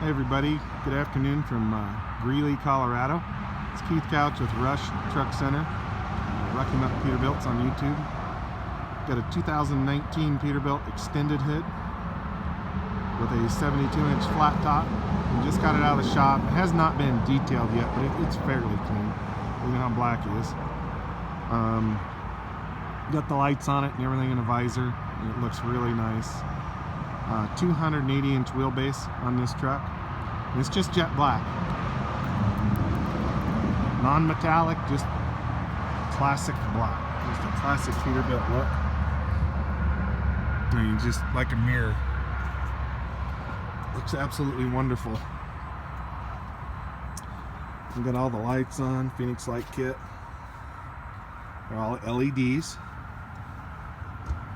Hey everybody, good afternoon from Greeley, Colorado. It's Keith Couch with Rush Truck Center, Rucking Up Peterbilts on YouTube. Got a 2019 Peterbilt extended hood with a 72-inch flat top. We just got it out of the shop. It has not been detailed yet, but it's fairly clean. You know how black it is. Got the lights on it and everything in a visor. And it looks really nice. 280-inch wheelbase on this truck. And it's just jet black. Non-metallic, just classic black. Just a classic Peterbilt look. I mean, just like a mirror. Looks absolutely wonderful. We've got all the lights on, Phoenix light kit. They're all LEDs.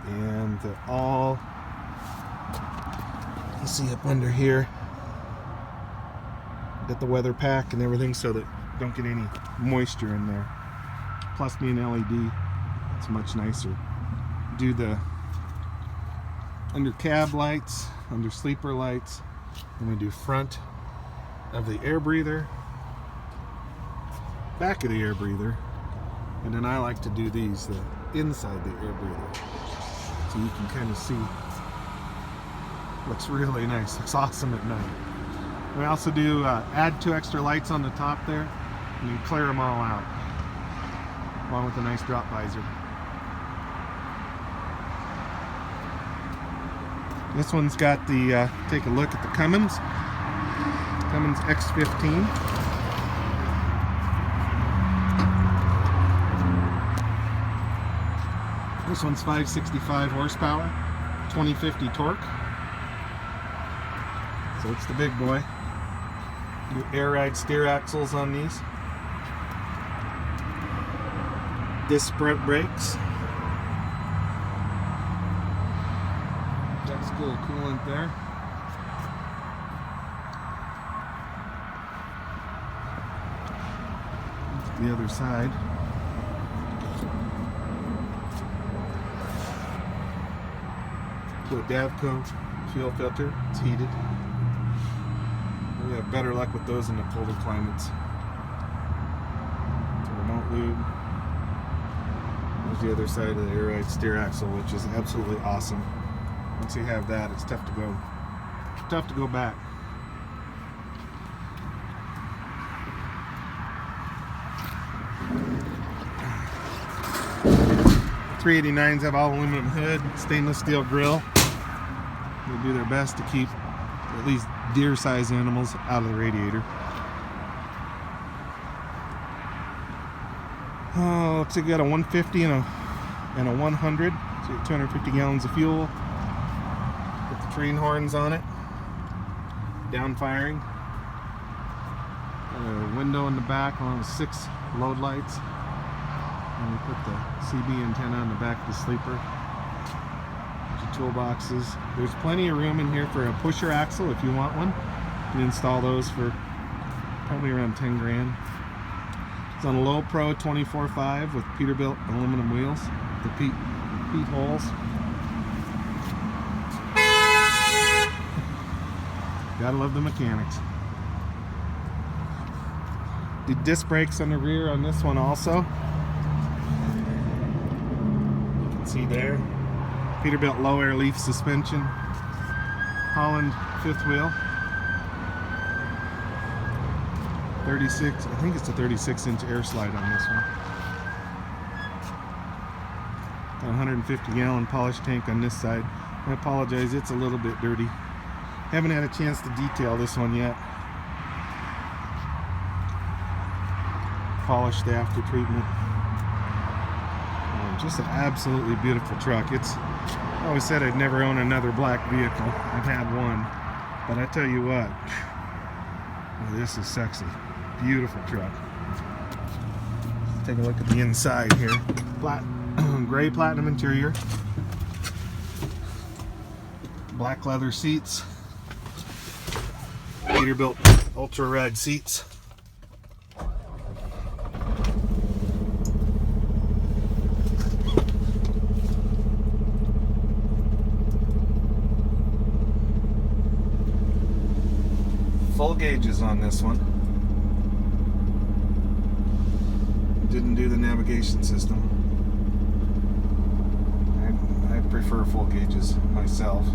And they're all, you see up under here, got the weather pack and everything so that don't get any moisture in there. Plus being LED, it's much nicer. Do the under cab lights, under sleeper lights, and we do front of the air breather, back of the air breather, and then I like to do these, the inside the air breather, so you can kind of see. Looks really nice, looks awesome at night. We also do add 2 extra lights on the top there, and you clear them all out, along with a nice drop visor. This one's got the, take a look at the Cummins X15. This one's 565 horsepower, 2050 torque. So it's the big boy. Do air ride steer axles on these. Disc front brakes. That's cool coolant there. The other side. Put Davco fuel filter. It's heated. We have better luck with those in the colder climates. It's a remote lube. There's the other side of the air ride steer axle, which is absolutely awesome. Once you have that, it's tough to go back. .389s have all aluminum hood, stainless steel grill. They do their best to keep at least deer-sized animals out of the radiator. Oh, looks like you got a 150 and a 100. So you have 250 gallons of fuel. Put the train horns on it. Down firing. A window in the back along with 6 load lights. And we put the CB antenna on the back of the sleeper. Toolboxes. There's plenty of room in here for a pusher axle if you want one. You can install those for probably around 10 grand. It's on a LoPro 24.5 with Peterbilt aluminum wheels. The Pete holes. Gotta love the mechanics. The disc brakes on the rear on this one also. You can see there. Peterbilt Low Air Leaf suspension, Holland 5th wheel, 36, I think it's a 36-inch air slide on this one. Got a 150-gallon polish tank on this side. I apologize, it's a little bit dirty. Haven't had a chance to detail this one yet. Polish the after treatment. Just an absolutely beautiful truck. I always said I'd never own another black vehicle. I've had one, but I tell you what, this is sexy. Beautiful truck. Let's take a look at the inside here. Gray platinum interior, black leather seats, Peterbilt ultra ride seats. Full gauges on this one. Didn't do the navigation system. I prefer full gauges myself.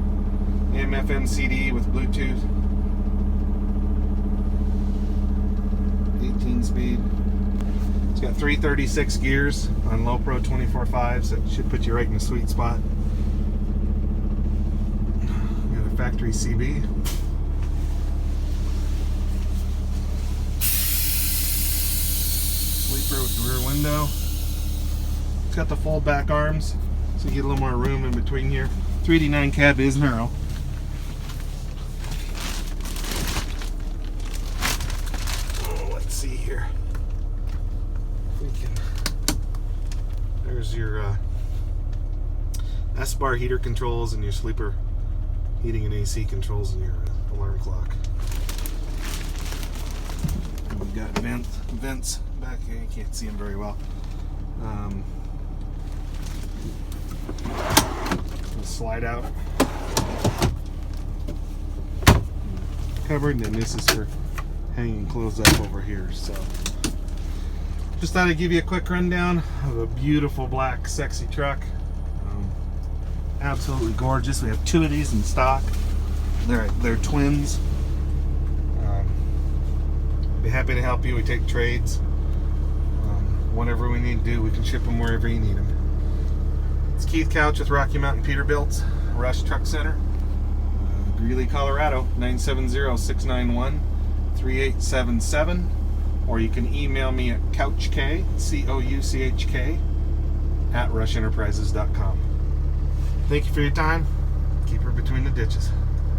AM/FM CD with Bluetooth. 18 speed. It's got 336 gears on LoPro 24.5s. That should put you right in the sweet spot. Got a factory CB. Sleeper with the rear window. It's got the fold back arms, so you get a little more room in between here. 3D9 cab is narrow. Let's see here. There's your Esbar heater controls and your sleeper heating and AC controls and your alarm clock. And we've got vents back here. You can't see them very well. Slide out. Covered, and then this is for hanging clothes up over here. So just thought I'd give you a quick rundown of a beautiful black sexy truck. Absolutely gorgeous. We have two of these in stock. They're twins. Be happy to help you. We take trades. Whatever we need to do, we can ship them wherever you need them. It's Keith Couch with Rocky Mountain Peterbilt Rush Truck Center, Greeley, Colorado, 970-691-3877. Or you can email me at couchk, C-O-U-C-H-K, @rushenterprises.com. Thank you for your time. Keep her between the ditches.